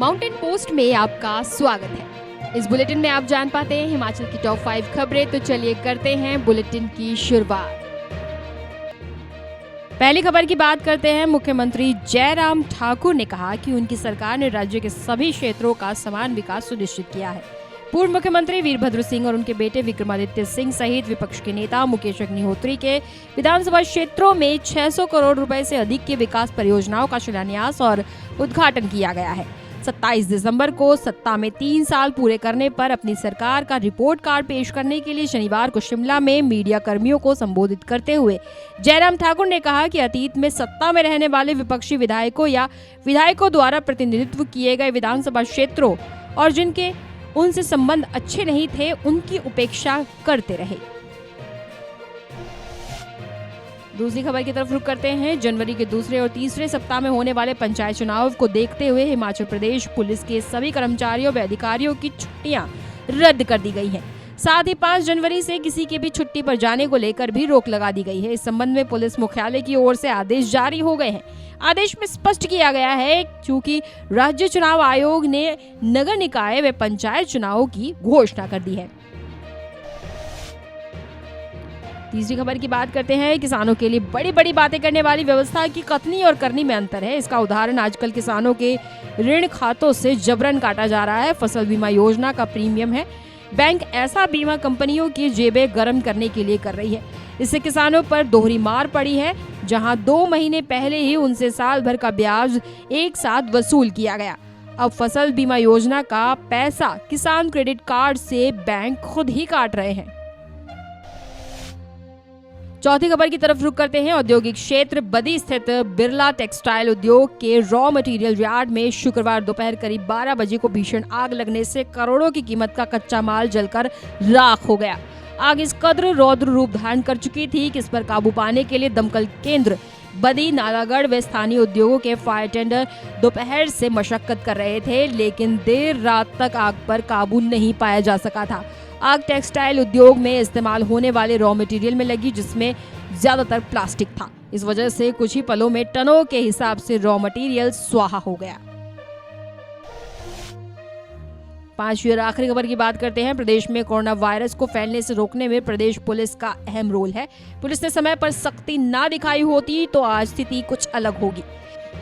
Mountain post में आपका स्वागत है। इस बुलेटिन में आप जान पाते हैं हिमाचल की टॉप 5 खबरें। तो चलिए करते हैं बुलेटिन की शुरुआत। पहली खबर की बात करते हैं। मुख्यमंत्री जयराम ठाकुर ने कहा कि उनकी सरकार ने राज्य के सभी क्षेत्रों का समान विकास सुनिश्चित किया है। पूर्व मुख्यमंत्री वीरभद्र सिंह और उनके बेटे विक्रमादित्य सिंह सहित विपक्ष के नेता मुकेश अग्निहोत्री के विधानसभा क्षेत्रों में 600 करोड़ रुपए से अधिक की विकास परियोजनाओं का शिलान्यास और उद्घाटन किया गया है। 27 दिसंबर को सत्ता में 3 साल पूरे करने पर अपनी सरकार का रिपोर्ट कार्ड पेश करने के लिए शनिवार को शिमला में मीडिया कर्मियों को संबोधित करते हुए जयराम ठाकुर ने कहा कि अतीत में सत्ता में रहने वाले विपक्षी विधायकों या विधायकों द्वारा प्रतिनिधित्व किए गए विधानसभा क्षेत्रों और जिनके उनसे संबंध अच्छे नहीं थे उनकी उपेक्षा करते रहे। दूसरी खबर की तरफ रुख करते हैं। जनवरी के दूसरे और तीसरे सप्ताह में होने वाले पंचायत चुनाव को देखते हुए हिमाचल प्रदेश पुलिस के सभी कर्मचारियों व अधिकारियों की छुट्टियां रद्द कर दी गई हैं। साथ ही 5 जनवरी से किसी के भी छुट्टी पर जाने को लेकर भी रोक लगा दी गई है। इस संबंध में पुलिस मुख्यालय की ओर से आदेश जारी हो गए हैं। आदेश में स्पष्ट किया गया है क्योंकि राज्य चुनाव आयोग ने नगर निकाय व पंचायत चुनावों की घोषणा कर दी है। तीसरी खबर की बात करते हैं। किसानों के लिए बड़ी बड़ी बातें करने वाली व्यवस्था की कथनी और करनी में अंतर है। इसका उदाहरण आजकल किसानों के ऋण खातों से जबरन काटा जा रहा है। फसल बीमा योजना का प्रीमियम है। बैंक ऐसा बीमा कंपनियों की जेबें गर्म करने के लिए कर रही है। इससे किसानों पर दोहरी मार पड़ी है। जहां 2 महीने पहले ही उनसे साल भर का ब्याज एक साथ वसूल किया गया। अब फसल बीमा योजना का पैसा किसान क्रेडिट कार्ड से बैंक खुद ही काट रहे हैं। चौथी खबर की तरफ रुख करते हैं। औद्योगिक क्षेत्र बद्दी स्थित बिरला टेक्सटाइल उद्योग के रॉ मटेरियल यार्ड में शुक्रवार दोपहर करीब 12 बजे को भीषण आग लगने से करोड़ों की कीमत का कच्चा माल जलकर राख हो गया। आग इस कदर रौद्र रूप धारण कर चुकी थी कि इस पर काबू पाने के लिए दमकल केंद्र बद्दी, नालागढ़ व स्थानीय उद्योगों के फायर टेंडर दोपहर से मशक्कत कर रहे थे, लेकिन देर रात तक आग पर काबू नहीं पाया जा सका था। आग टेक्सटाइल उद्योग में इस्तेमाल होने वाले रॉ मटेरियल में लगी, जिसमें ज्यादातर प्लास्टिक था। इस वजह से कुछ ही पलों में टनों के हिसाब से रॉ मटेरियल स्वाहा हो गया। 5वीं और आखिरी खबर की बात करते हैं। प्रदेश में कोरोना वायरस को फैलने से रोकने में प्रदेश पुलिस का अहम रोल है। पुलिस ने समय पर सख्ती ना दिखाई होती तो आज स्थिति कुछ अलग होगी।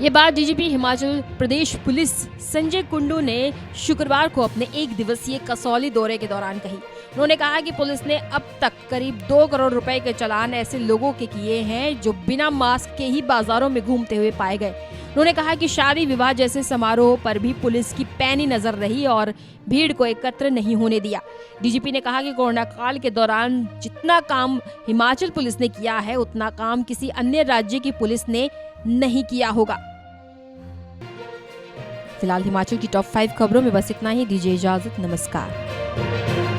ये बात डीजीपी हिमाचल प्रदेश पुलिस संजय कुंडू ने शुक्रवार को अपने 1 दिवसीय कसौली दौरे के दौरान कही। उन्होंने कहा कि पुलिस ने अब तक करीब 2 करोड़ रुपए के चालान ऐसे लोगों के किए हैं जो बिना मास्क के ही बाजारों में घूमते हुए पाए गए। उन्होंने कहा कि शादी विवाह जैसे समारोह पर भी पुलिस की पैनी नजर रही और भीड़ को एकत्र नहीं होने दिया। डीजीपी ने कहा कि कोरोना काल के दौरान जितना काम हिमाचल पुलिस ने किया है उतना काम किसी अन्य राज्य की पुलिस ने नहीं किया होगा। फिलहाल हिमाचल की टॉप 5 खबरों में बस इतना ही। दीजिए इजाजत। नमस्कार।